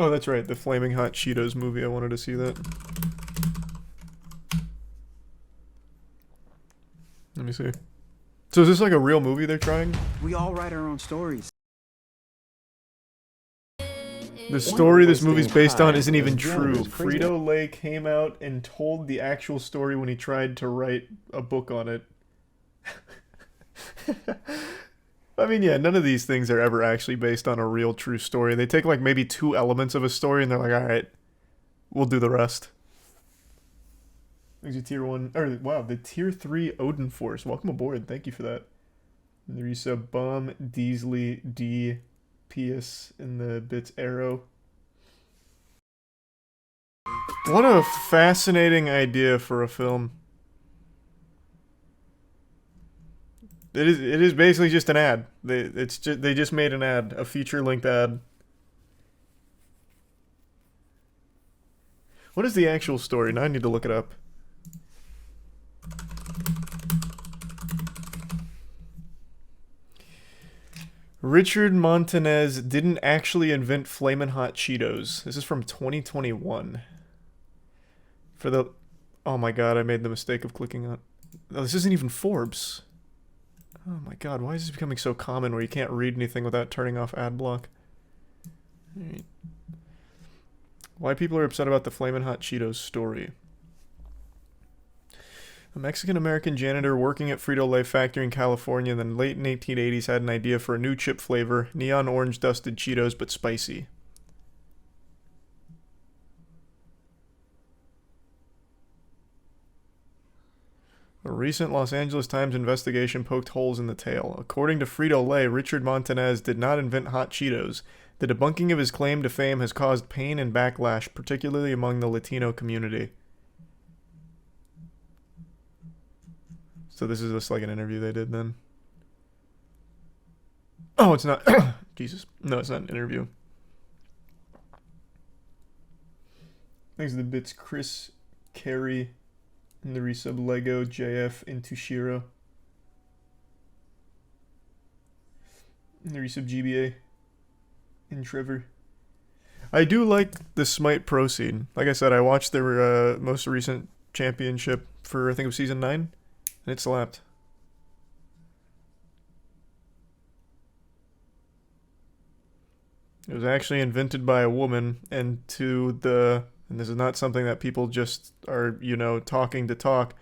Oh, that's right. The Flaming Hot Cheetos movie. I wanted to see that. Let me see. So is this like a real movie they're trying? We all write our own stories. The story this movie's based on isn't even true. Frito-Lay came out and told the actual story when he tried to write a book on it. I mean, yeah, none of these things are ever actually based on a real true story. They take like maybe 2 elements of a story and they're like, alright, we'll do the rest. There's a tier 1, or wow, the tier 3 Odin Force. Welcome aboard, thank you for that. And the resub Bomb, Deasley, D, Pius in the bits Arrow. What a fascinating idea for a film. It is basically just an ad. They just made an ad, a feature-length ad. What is the actual story? Now I need to look it up. Richard Montanez didn't actually invent Flamin' Hot Cheetos. This is from 2021. For the... Oh my god, I made the mistake of clicking on... Oh, this isn't even Forbes. Oh my god, why is this becoming so common where you can't read anything without turning off ad block? Alright. Why people are upset about the Flamin' Hot Cheetos story. A Mexican-American janitor working at Frito-Lay factory in California in the late 1880s had an idea for a new chip flavor, neon orange dusted Cheetos but spicy. A recent Los Angeles Times investigation poked holes in the tale. According to Frito-Lay, Richard Montanez did not invent hot Cheetos. The debunking of his claim to fame has caused pain and backlash, particularly among the Latino community. So this is just like an interview they did then. Oh, it's not. Jesus. No, it's not an interview. Thanks to the bits Chris, Carey, and the resub Lego, JF, into Shiro. And the resub GBA. And Trevor. I do like the Smite Pro scene. Like I said, I watched their most recent championship for, I think it was season 9. And it slapped. It was actually invented by a woman, and this is not something that people just are, talking to talk.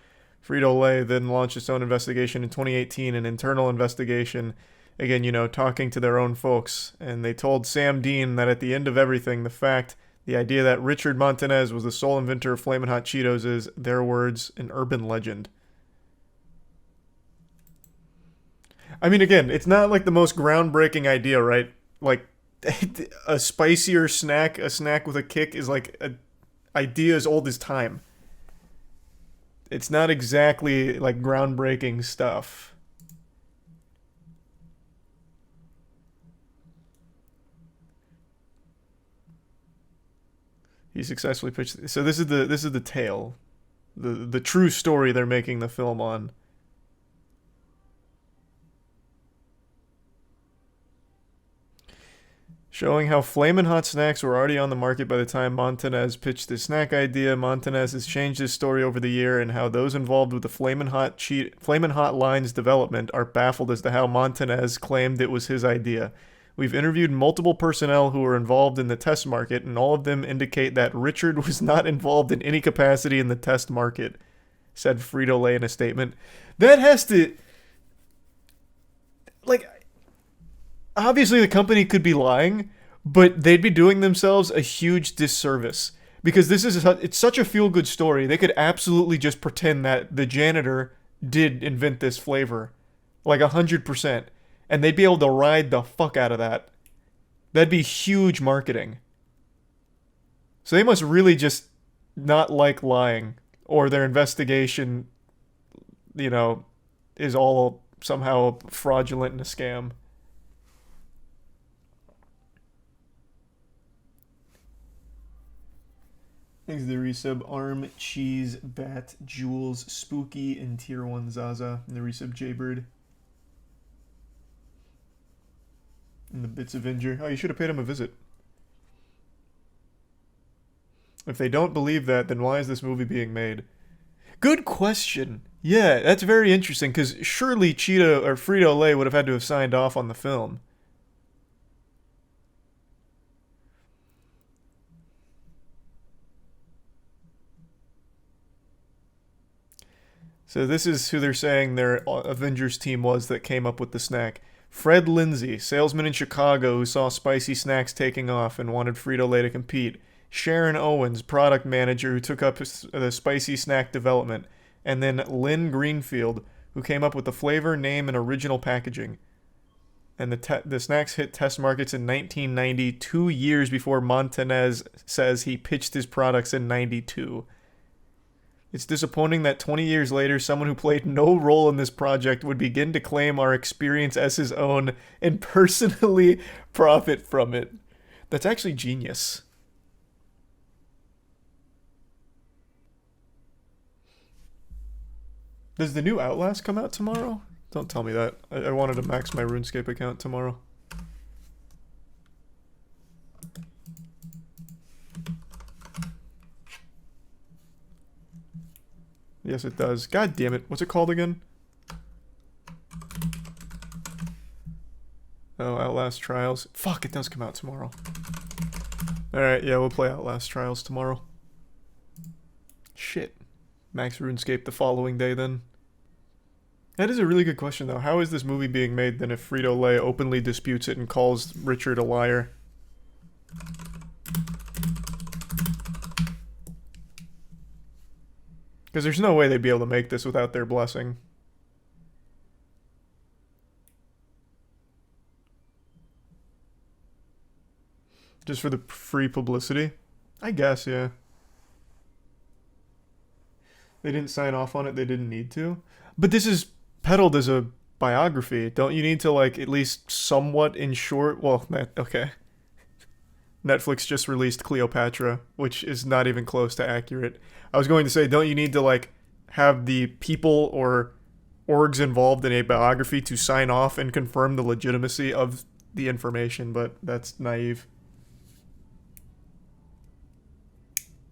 Frito-Lay then launched its own investigation in 2018, an internal investigation, again, talking to their own folks. And they told Sam Dean that at the end of everything, the idea that Richard Montanez was the sole inventor of Flamin' Hot Cheetos is, their words, an urban legend. I mean, again, it's not like the most groundbreaking idea, right? Like, a spicier snack, a snack with a kick, is like an idea as old as time. It's not exactly like groundbreaking stuff. He successfully pitched. So this is the tale, the true story they're making the film on. Showing how Flamin' Hot snacks were already on the market by the time Montanez pitched his snack idea. Montanez has changed his story over the year, and how those involved with the Flamin' Hot line's development are baffled as to how Montanez claimed it was his idea. We've interviewed multiple personnel who were involved in the test market, and all of them indicate that Richard was not involved in any capacity in the test market, said Frito-Lay in a statement. That has to... Like... Obviously, the company could be lying, but they'd be doing themselves a huge disservice. Because it's such a feel-good story, they could absolutely just pretend that the janitor did invent this flavor. Like 100%. And they'd be able to ride the fuck out of that. That'd be huge marketing. So they must really just not like lying. Or their investigation, is all somehow fraudulent and a scam. Thanks to the resub Arm, Cheese, Bat, Jules, Spooky, and Tier 1 Zaza. And the resub Jaybird. And the Bits Avenger. Oh, you should have paid him a visit. If they don't believe that, then why is this movie being made? Good question. Yeah, that's very interesting, because surely Cheeto or Frito-Lay would have had to have signed off on the film. So this is who they're saying their Avengers team was that came up with the snack. Fred Lindsay, salesman in Chicago who saw spicy snacks taking off and wanted Frito-Lay to compete. Sharon Owens, product manager who took up the spicy snack development. And then Lynn Greenfield, who came up with the flavor, name, and original packaging. And the snacks hit test markets in 1990, 2 years before Montanez says he pitched his products in 92. It's disappointing that 20 years later, someone who played no role in this project would begin to claim our experience as his own and personally profit from it. That's actually genius. Does the new Outlast come out tomorrow? Don't tell me that. I wanted to max my RuneScape account tomorrow. Yes, it does. God damn it. What's it called again? Oh, Outlast Trials. Fuck, it does come out tomorrow. Alright, yeah, we'll play Outlast Trials tomorrow. Shit. Max RuneScape the following day, then. That is a really good question, though. How is this movie being made, then, if Frito-Lay openly disputes it and calls Richard a liar? Because there's no way they'd be able to make this without their blessing. Just for the free publicity? I guess, yeah. They didn't sign off on it, they didn't need to. But this is peddled as a biography. Don't you need to, like, at least somewhat ensure... Well, okay. Netflix just released Cleopatra, which is not even close to accurate. I was going to say, don't you need to, like, have the people or orgs involved in a biography to sign off and confirm the legitimacy of the information, but that's naive.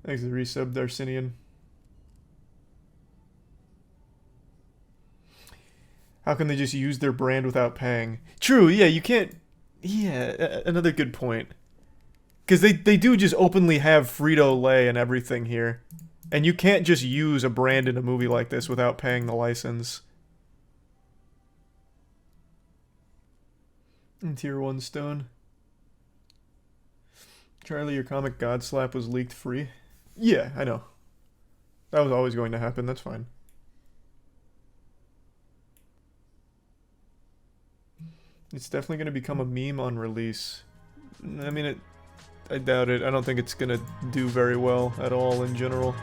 Thanks for the resub, Darcinian. How can they just use their brand without paying? True, yeah, you can't... Yeah, another good point. Because they do just openly have Frito-Lay and everything here. And you can't just use a brand in a movie like this without paying the license. And Tier 1 stone. Charlie, your comic God Slap was leaked free? Yeah, I know. That was always going to happen, that's fine. It's definitely going to become a meme on release. I mean, I doubt it. I don't think it's going to do very well at all in general.